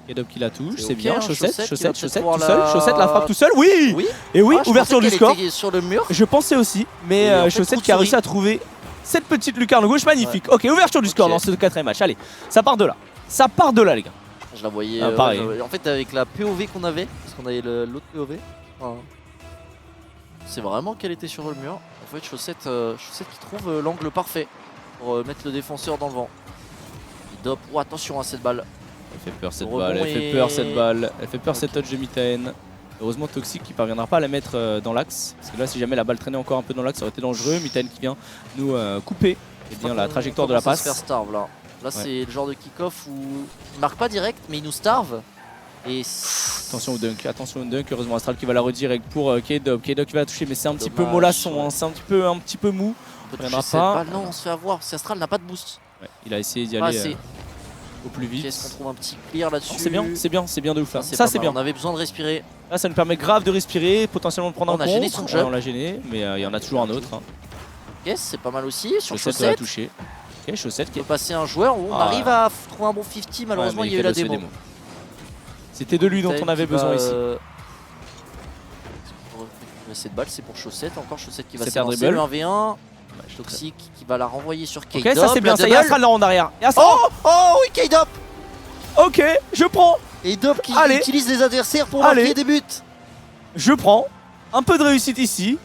K-Dub qui la touche, c'est bien. Chaussette tout seul. Chaussette la frappe tout seul, oui. Et oui, ouverture du score. Sur le mur. Je pensais aussi, mais Chaussette qui a réussi à trouver cette petite lucarne gauche, magnifique. Ok, ouverture du score dans ce quatrième match. Allez, ça part de là. Ça part de là, les gars. Je la voyais. Pareil. En fait, avec la POV qu'on avait, parce qu'on avait l'autre POV. C'est vraiment qu'elle était sur le mur. En fait, Chaussette qui trouve l'angle parfait pour mettre le défenseur dans le vent. Il dope. Oh, attention à cette balle. Elle fait peur cette balle, elle fait peur cette balle, elle fait peur cette touch de Mitaen. Heureusement Toxic qui parviendra pas à la mettre dans l'axe. Parce que là, si jamais la balle traînait encore un peu dans l'axe, ça aurait été dangereux. Mitaen qui vient nous couper bien la trajectoire de la passe. Se faire starve là. Là, c'est le genre de kick-off où il marque pas direct, mais il nous starve. Et attention au dunk, heureusement Astral qui va la redirect pour K-Dub. K-Dub qui va la toucher, mais c'est un petit peu mollasson, hein, c'est un petit peu mou. On peut pas. Non, on se fait avoir. Si Astral n'a pas de boost. Ouais, il a essayé d'y aller au plus vite. Est-ce qu'on trouve un petit clear là-dessus? C'est bien de ouf là. Ça c'est bien. On avait besoin de respirer. Là, ça nous permet grave de respirer, potentiellement de prendre un contre. On l'a gêné, mais il y en a toujours un autre. Hein. Yes, c'est pas mal aussi. Sur Chaussette. La toucher. Ok, Chaussette qui peut passer un joueur où on arrive à trouver un bon 50. Malheureusement, il y a eu la démo. C'était de lui dont on avait besoin ici. Cette balle, c'est pour Chaussette. Encore Chaussette qui va s'élancer le 1v1. Toxic qui va la renvoyer sur K-Dub. Ok, ça c'est bien, ça y est, Astral là en arrière. Oh oui, K-Dub. Ok, je prends. Et Dub qui utilise les adversaires pour marquer des buts. Je prends. Un peu de réussite ici.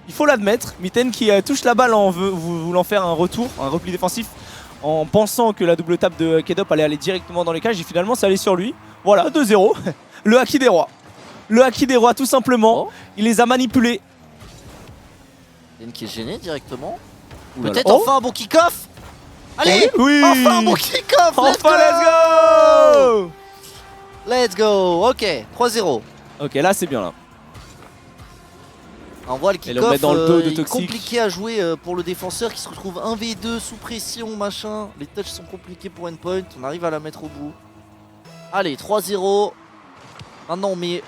Il faut l'admettre. Mitaen qui touche la balle en voulant faire un retour, un repli défensif, en pensant que la double tape de K-Dub allait aller directement dans les cages. Et finalement, ça allait sur lui. Voilà, 2-0. Le haki des rois. Le haki des rois, tout simplement. Il les a manipulés. Mitaen qui est gêné directement. Peut-être enfin un bon kick-off. Allez, oui. Enfin un bon kick-off. Enfin, let's go. Let's go. Ok, 3-0. Ok, là c'est bien là. On voit le kick-off compliqué à jouer pour le défenseur qui se retrouve 1v2 sous pression, machin. Les touches sont compliqués pour Endpoint, on arrive à la mettre au bout. Allez, 3-0. Maintenant on met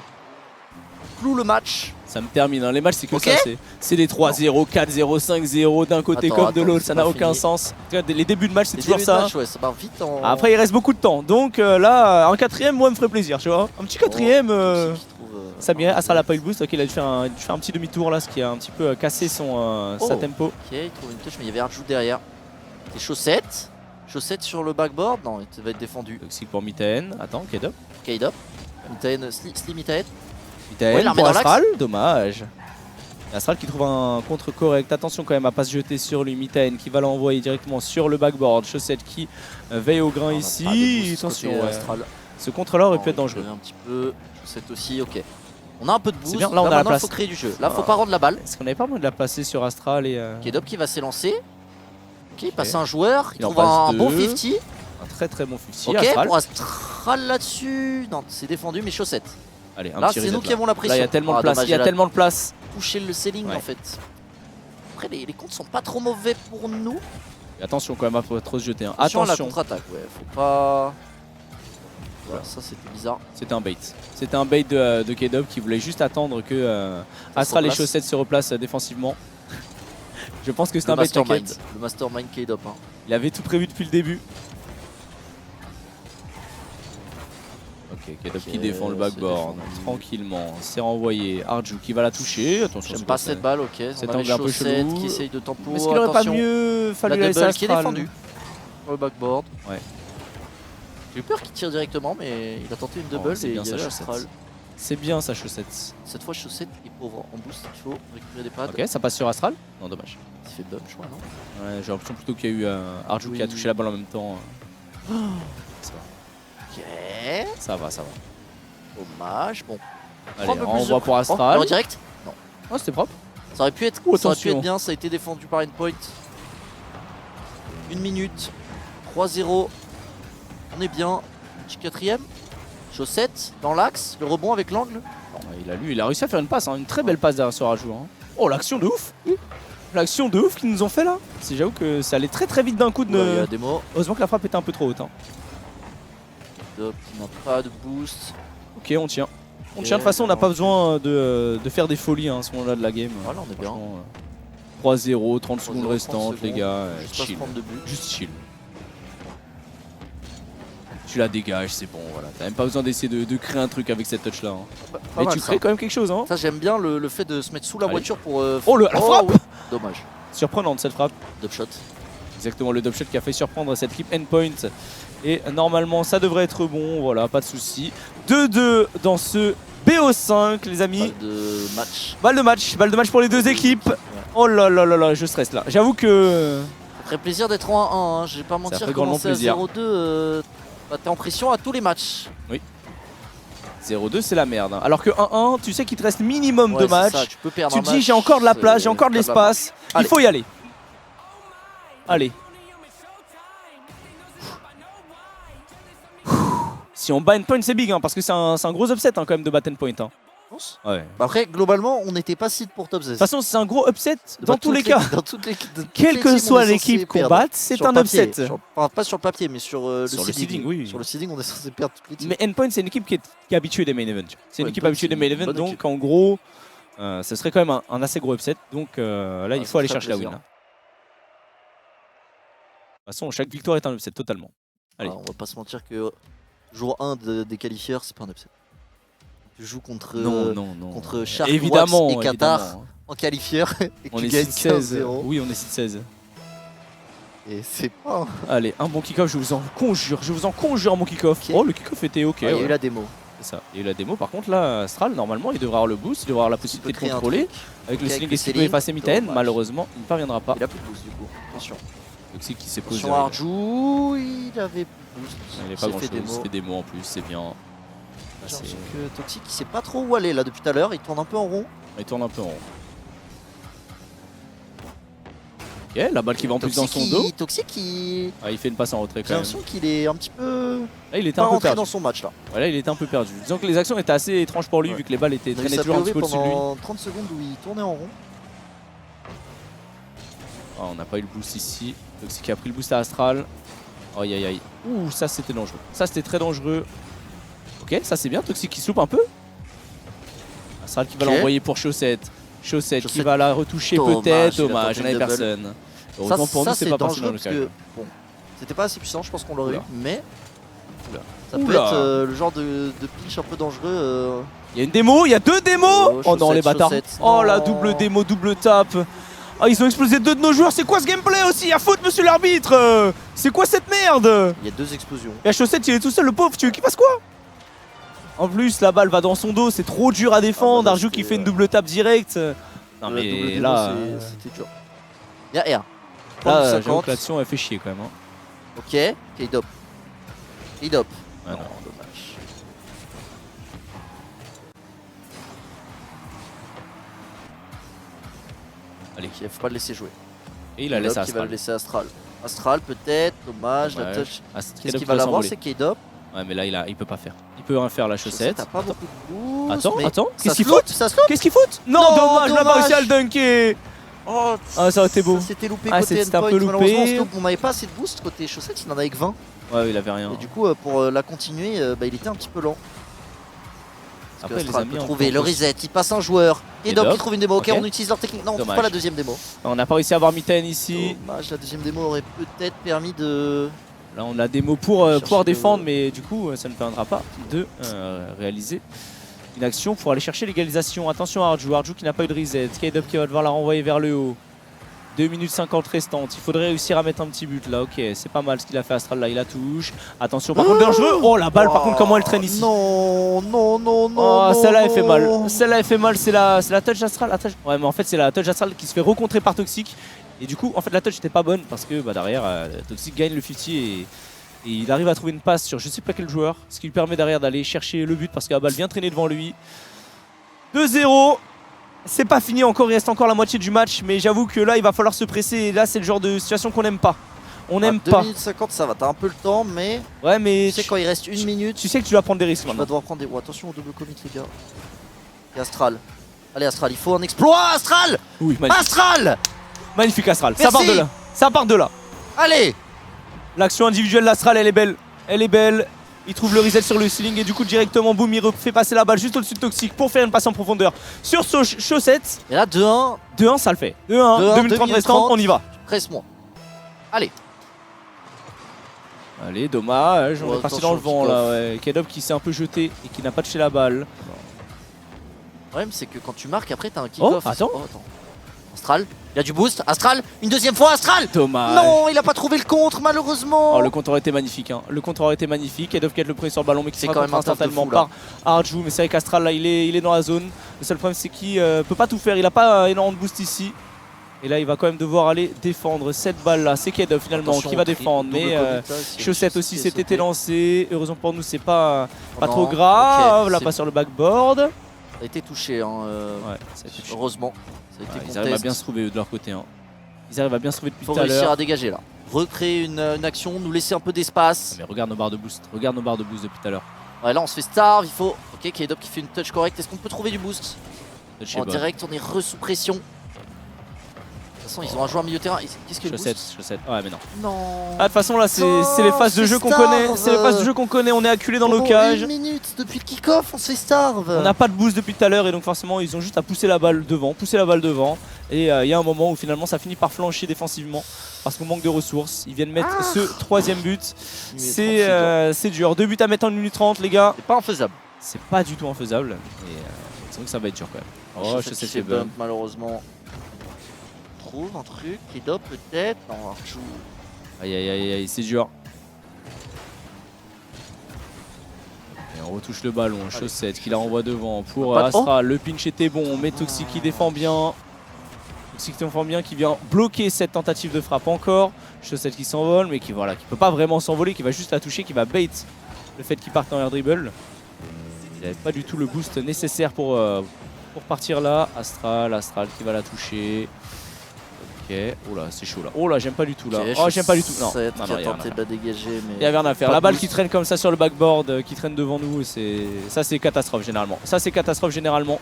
clou le match. Ça me termine, hein. Les matchs c'est que ça, c'est des 3-0, 4-0, 5-0 d'un côté comme de l'autre, ça n'a aucun sens. Les débuts de match c'est toujours ça. Ouais, ça part vite en... Après il reste beaucoup de temps, donc là un quatrième moi me ferait plaisir, tu vois. Un petit quatrième, ça m'irait. Astral n'a pas eu le boost, ok il a dû faire un petit demi-tour là, ce qui a un petit peu cassé sa tempo. Ok, il trouve une touche mais il y avait Arju derrière. Et Chaussette. Chaussette sur le backboard, non il va être défendu. Toxic pour Mitaen, attends, K-Dub. K-Dub, Mitaen, Slim Mitaen. Mitaen pour Astral, dommage. Astral qui trouve un contre correct, attention quand même à pas se jeter sur lui. Mitaen qui va l'envoyer directement sur le backboard. Chaussette qui veille au grain ici. Attention, ce contre-là aurait pu être dangereux. Un petit peu, Chaussette aussi, ok. On a un peu de boost, bien, là on a la place. Faut créer du jeu. Là faut pas rendre la balle. Est-ce qu'on avait pas moyen de la placer sur Astral et K-Dub qui va s'élancer. Ok, il passe un joueur, il trouve un bon 50. Un très bon 50. Ok, Astral. pour Astral là-dessus. Non, c'est défendu mais Chaussette. Allez, là c'est nous qui avons la pression. Là il y a tellement de place, il y a tellement de place. Toucher le ceiling en fait. Après les comptes sont pas trop mauvais pour nous. Et attention quand même à pas trop se jeter. Attention à la contre-attaque, ouais, faut pas... Voilà, ça c'était bizarre. C'était un bait. C'était un bait de K-Dub qui voulait juste attendre que Astral et Chaussette se replacent défensivement. Je pense que c'est un bait t'inquiète. Le mastermind K-Dub. Hein. Il avait tout prévu depuis le début. Ok, K-Dub qui défend le backboard tranquillement. C'est renvoyé. Arju qui va la toucher. Attention, j'aime pas cette balle, ok. C'est un peu chelou. Qui essaye de tempo. Est-ce qu'il aurait pas mieux fallu la laisser Astral? Qui est défendu sur le backboard. Ouais. J'ai eu peur qu'il tire directement, mais il a tenté une double et il y avait Astral. C'est bien sa Chaussette. Cette fois Chaussette est pauvre en boost, il faut récupérer des pads. Ok, ça passe sur Astral. Non, dommage. Il fait bump, je crois, non? Ouais, j'ai l'impression plutôt qu'il y a eu Arju qui a touché la balle en même temps. Ça va. Ok. Ça va. Dommage, bon. Allez, on renvoie pour Astral. En direct? Non. Oh, c'était propre. Ça aurait pu être bien, ça a été défendu par Endpoint. 1 minute, 3-0. On est bien. Petit quatrième. Chaussette dans l'axe, le rebond avec l'angle. Il a réussi à faire une passe, hein, une très belle passe derrière sur Raju. Hein. Oh, l'action de ouf! L'action de ouf qu'ils nous ont fait là. J'avoue que ça allait très vite d'un coup de. Il y a des mots. Heureusement que la frappe était un peu trop haute. Hein. Top, il n'a pas de boost. Ok, on tient. On tient, de toute façon, on n'a pas besoin de faire des folies hein, à ce moment-là de la game. Voilà, on est bien. 3-0, 30 secondes restantes, les gars. Chill. Juste chill. Tu la dégages, c'est bon, voilà. T'as même pas besoin d'essayer de créer un truc avec cette touch là. Hein. Mais tu crées quand même quelque chose, hein. Ça, j'aime bien le fait de se mettre sous la voiture pour. Oh, la frappe oui. Dommage. Surprenante cette frappe. Dub-shot. Exactement, le dub-shot qui a fait surprendre cette équipe Endpoint. Et normalement, ça devrait être bon, voilà, pas de soucis. 2-2 dans ce BO5, les amis. Balle de match pour les deux équipes. Oh là là là là, je stresse là. J'avoue que. Ça ferait plaisir d'être en 1-1, hein. Je vais pas mentir, commencer à 0-2. T'es en pression à tous les matchs. Oui. 0-2 c'est la merde. Hein. Alors que 1-1, tu sais qu'il te reste minimum de matchs. Ça, tu peux perdre tu te dis j'ai encore de la place, j'ai encore de l'espace. Il faut y aller. Allez. Si on bat Endpoint c'est big hein, parce que c'est un gros upset hein, quand même de battre Endpoint. Hein. Ouais. Après, globalement, on n'était pas seed pour top 16. De toute façon, c'est un gros upset dans tous les cas. Quelle que teams, soit l'équipe qu'on batte, c'est un upset. Pas sur le papier, mais sur le seeding. Oui. Sur le seeding, on est censé perdre toutes les teams. Mais Endpoint, c'est une équipe qui est habituée des main events. C'est une équipe habituée des main events, donc en gros, ce serait quand même un assez gros upset. Donc là, il faut aller chercher la win. De toute façon, chaque victoire est un upset, totalement. Allez. On va pas se mentir que jour 1 des qualifieurs, c'est pas un upset. Tu joues contre Shark, évidemment, et Qatar en qualifieur et on tu est gagnes 16. 15-0. Oui, on est 6-16. Et c'est pas... Allez, un bon kick-off, je vous en conjure mon kick-off. Okay. Oh, le kick-off était ok. Il y a eu la démo. C'est ça, il y a eu la démo. Par contre, là, Astral, normalement, il devrait avoir le boost, il devrait avoir la possibilité de contrôler. Avec le sling, est-ce qu'il peut effacer Mitaen? Malheureusement, il ne parviendra pas. Il a plus de boost du coup, attention. Toxic qui s'est posé. Attention Arju, il avait boost. Il n'est pas grand chose, il fait démo en plus, c'est bien. J'ai l'impression que Toxic il sait pas trop où aller là depuis tout à l'heure, il tourne un peu en rond. Il tourne un peu en rond. Ok, la balle qui va en plus dans son dos. Toxic il fait une passe en retrait quand même. J'ai l'impression qu'il est un petit peu... Là, il était un peu perdu dans son match là. Ouais, là il était un peu perdu. Disons que les actions étaient assez étranges pour lui vu que les balles étaient traînées toujours un petit peu au-dessus de lui. Pendant 30 secondes où il tournait en rond. Oh, on n'a pas eu le boost ici. Toxic a pris le boost à Astral. Aïe aïe aïe. Ouh, ça c'était dangereux. Ça c'était très dangereux. Ok, ça c'est bien, Toxic qui soupe un peu. Astral qui va l'envoyer pour Chaussette. Chaussette qui va la retoucher peut-être. Dommage, il n'y avait personne. Heureusement pour nous, c'est pas passé dans le cas. Bon, c'était pas assez puissant, je pense qu'on l'aurait eu, mais ça peut être le genre de pitch un peu dangereux. Il y a une démo, il y a deux démos. Oh non, les bâtards. Oh la double démo, double tape. Ah, ils ont explosé deux de nos joueurs, c'est quoi ce gameplay aussi? À faute, monsieur l'arbitre. C'est quoi cette merde? Il y a deux explosions. Et Chaussette, il est tout seul, le pauvre, tu veux qu'il fasse quoi? En plus, la balle va dans son dos, c'est trop dur à défendre. Arju qui fait une double tape directe. Non mais là, c'était dur. Il y a R. Là, j'avoue que l'action, elle fait chier quand même. Hein. Ok, K-Dop. K-Dop. Ah non, dommage. Allez, il faut pas le laisser jouer. Et il la laisse à Astral. Il va le laisser Astral. Astral peut-être, dommage. La touch. Qu'est-ce qu'il va l'avoir? C'est K-Dop. Ouais, mais là, il peut pas faire. Il peut rien faire la Chaussette. T'as pas beaucoup de boost. Attends, qu'est-ce qu'il fout? Qu'est-ce qu'il fout? Non, dommage, il a pas réussi à le dunker. Oh, ça aurait été beau. C'était loupé côté Endpoint. Un peu loupé. On n'avait pas assez de boost côté Chaussette, il en avait que 20. Ouais, il avait rien. Et du coup, pour la continuer, il était un petit peu lent. Après, il peut trouver le reset, il passe un joueur. Et donc, il trouve une démo. Ok, on utilise leur technique. Non, on trouve pas la deuxième démo. On n'a pas réussi à avoir Mitaen ici. Dommage, la deuxième démo aurait peut-être permis de... Là, on a des mots pour pouvoir défendre, mais du coup, ça ne permettra pas de réaliser une action pour aller chercher l'égalisation. Attention à Arju, Arju qui n'a pas eu de reset. K-Dub qui va devoir la renvoyer vers le haut. 2 minutes 50 restantes. Il faudrait réussir à mettre un petit but là. Ok, c'est pas mal ce qu'il a fait Astral là. Il la touche. Attention, par contre, dangereux. Oh, la balle, par contre, comment elle traîne ici? Non. Oh, celle-là, elle fait mal. Celle-là, elle fait mal. C'est la touch Astral. Ouais, mais en fait, c'est la touch Astral qui se fait recontrer par Toxic. Et du coup, en fait, la touch n'était pas bonne parce que derrière, Toxic gagne le 50 et il arrive à trouver une passe sur je sais pas quel joueur. Ce qui lui permet derrière d'aller chercher le but parce que la balle vient traîner devant lui. 2-0. C'est pas fini encore, il reste encore la moitié du match, mais j'avoue que là il va falloir se presser et là c'est le genre de situation qu'on n'aime pas. On n'aime 2 pas. 2 minutes 50, ça va, t'as un peu le temps, mais. Ouais, mais Tu sais, quand il reste 1 minute. Tu sais que tu dois prendre des risques Tu vas maintenant. devoir prendre des. Oh, attention au double commit, les gars. Et Astral. Allez, Astral, il faut un exploit, Astral. Oui, magnifique. Astral. Magnifique Astral. Merci. Ça part de là. Ça part de là. Allez. L'action individuelle d'Astral, elle est belle. Elle est belle. Il trouve le reset sur le ceiling et du coup directement boum, il fait passer la balle juste au-dessus de Toxic pour faire une passe en profondeur sur chaussette. Et là 2-1. 2-1 ça le fait. 2-1, 2 minutes 30 restantes, on y va. Presse-moi. Allez. Allez, dommage, on Ouais, est parti dans le vent là. Ouais. K-Dub qui s'est un peu jeté et qui n'a pas touché la balle. Le problème c'est que quand tu marques après t'as un kick-off. Oh, attends. Astral, il y a du boost. Astral, une deuxième fois Astral. Dommage. Non, il a pas trouvé le contre malheureusement. Oh, le contre aurait été magnifique. Hein. Le contre aurait été magnifique. K-Dub qui a le premier sur le ballon mais qui c'est sera quand même un instantanément fou, par Arju. Mais c'est vrai qu'Astral là il est dans la zone. Le seul problème c'est qu'il peut pas tout faire. Il a pas énormément de boost ici. Et là il va quand même devoir aller défendre cette balle là. C'est K-Dub finalement attention, qui va défendre. Mais chaussette aussi s'est été lancé. Heureusement pour nous c'est pas trop grave. Okay, là pas sur le backboard. Ça a été touché, hein, ouais, ça a été touché. Heureusement. Ça a été Ils arrivent à bien se trouver eux, de leur côté. Hein. Ils arrivent à bien se trouver depuis tout à l'heure. Faut réussir à dégager là. Recréer une action, nous laisser un peu d'espace. Mais regarde nos barres de boost. Regarde nos barres de boost depuis tout à l'heure. Ouais, là on se fait starve, il faut. Ok, K-Dub qui fait une touch correcte. Est-ce qu'on peut trouver du boost? En direct, on est sous pression. De toute façon, ils ont un joueur milieu terrain. Qu'est-ce que le boost? Chaussette. Ouais, mais non. Non. Ah, de toute façon, là, c'est les phases de jeu qu'on connaît. C'est les phases de jeu qu'on connaît. On est acculé dans nos cages. 1 minute depuis le kick-off, on se fait starve. On n'a pas de boost depuis tout à l'heure et donc forcément, ils ont juste à pousser la balle devant. Et il y a un moment où finalement, ça finit par flancher défensivement parce qu'on manque de ressources. Ils viennent mettre ce troisième but. C'est dur. 2 buts à mettre en 1 minute 30, les gars. C'est pas infaisable. C'est pas du tout infaisable. Et c'est vrai que ça va être dur quand même. Oh, Chaussette fait bump malheureusement. Un truc, K-Dub peut-être. Non, Arju. Aïe aïe aïe aïe, c'est dur. Et on retouche le ballon, chaussette qui la renvoie devant pour Astral. Le pinch était bon, mais Toxic qui défend bien. Toxic qui défend bien, qui vient bloquer cette tentative de frappe encore. Chaussette qui s'envole, mais qui peut pas vraiment s'envoler, qui va juste la toucher, qui va bait le fait qu'il parte en air dribble. Il n'avait pas du tout le boost nécessaire pour partir là. Astral qui va la toucher. Ok, oh là c'est chaud là. Oh là j'aime pas du tout là. Oh j'aime pas du tout. Non, il a tenté de la dégager mais. Il y a rien à faire. La balle qui traîne comme ça sur le backboard, qui traîne devant nous, ça c'est catastrophe généralement. Ça c'est catastrophe généralement.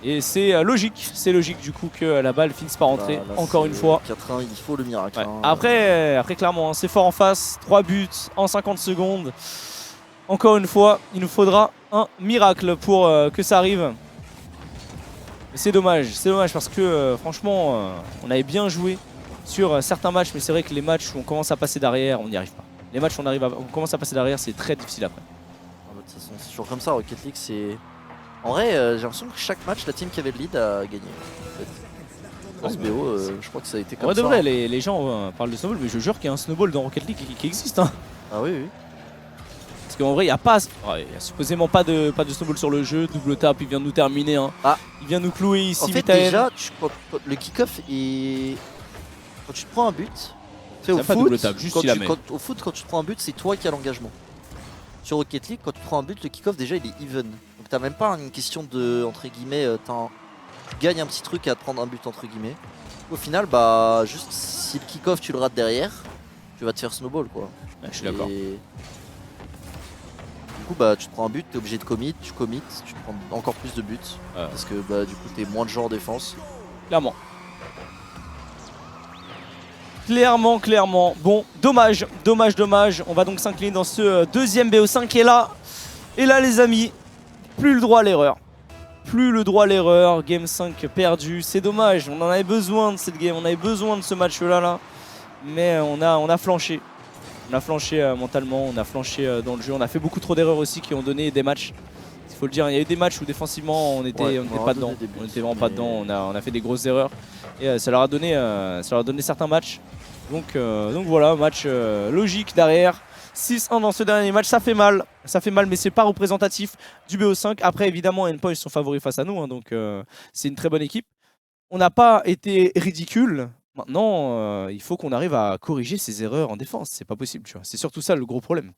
Et c'est logique du coup que la balle finisse par rentrer là, encore une fois. 4-1, il faut le miracle. Ouais. Hein. Après clairement, c'est fort en face. 3 buts en 50 secondes. Encore une fois, il nous faudra un miracle pour que ça arrive. C'est dommage parce que franchement on avait bien joué sur certains matchs, mais c'est vrai que les matchs où on commence à passer derrière, on n'y arrive pas. Les matchs où on commence à passer derrière, c'est très difficile après. De toute façon, c'est toujours comme ça, Rocket League, c'est... En vrai, j'ai l'impression que chaque match, la team qui avait le lead a gagné. Dans ce BO, je crois que ça a été comme ça. De vrai, les gens parlent de Snowball, mais je jure qu'il y a un Snowball dans Rocket League qui existe. Hein. Ah oui, oui. Parce qu'en vrai, il n'y a supposément pas de snowball sur le jeu. Double tap, il vient de nous terminer. Hein. Ah. Il vient nous clouer ici. En fait, déjà, quand le kick-off est. Quand tu te prends un but, au foot, au foot, quand tu te prends un but, c'est toi qui as l'engagement. Sur Rocket League, quand tu prends un but, le kick-off déjà il est even. Donc t'as même pas une question de, entre guillemets, tu gagnes un petit truc à te prendre un but, entre guillemets. Au final, bah, juste si le kick-off tu le rates derrière, tu vas te faire snowball quoi. Ouais, je suis d'accord. Du coup bah tu te prends un but, t'es obligé de commit, tu te prends encore plus de buts parce que bah du coup t'es moins de gens en défense. Clairement. Clairement. Bon, dommage. On va donc s'incliner dans ce deuxième BO5 et là les amis, plus le droit à l'erreur. Game 5 perdu, c'est dommage. On en avait besoin de cette game, on avait besoin de ce match là. Mais on a flanché. On a flanché mentalement, on a flanché dans le jeu. On a fait beaucoup trop d'erreurs aussi qui ont donné des matchs. Il faut le dire, il y a eu des matchs où défensivement on était pas dedans. On était vraiment pas dedans, on a fait des grosses erreurs. Et ça leur a donné certains matchs. Donc voilà, match logique derrière. 6-1 dans ce dernier match, ça fait mal mais c'est pas représentatif du BO5. Après évidemment Endpoint sont favoris face à nous, hein, donc c'est une très bonne équipe. On n'a pas été ridicule. Maintenant, il faut qu'on arrive à corriger ces erreurs en défense. C'est pas possible, tu vois. C'est surtout ça le gros problème.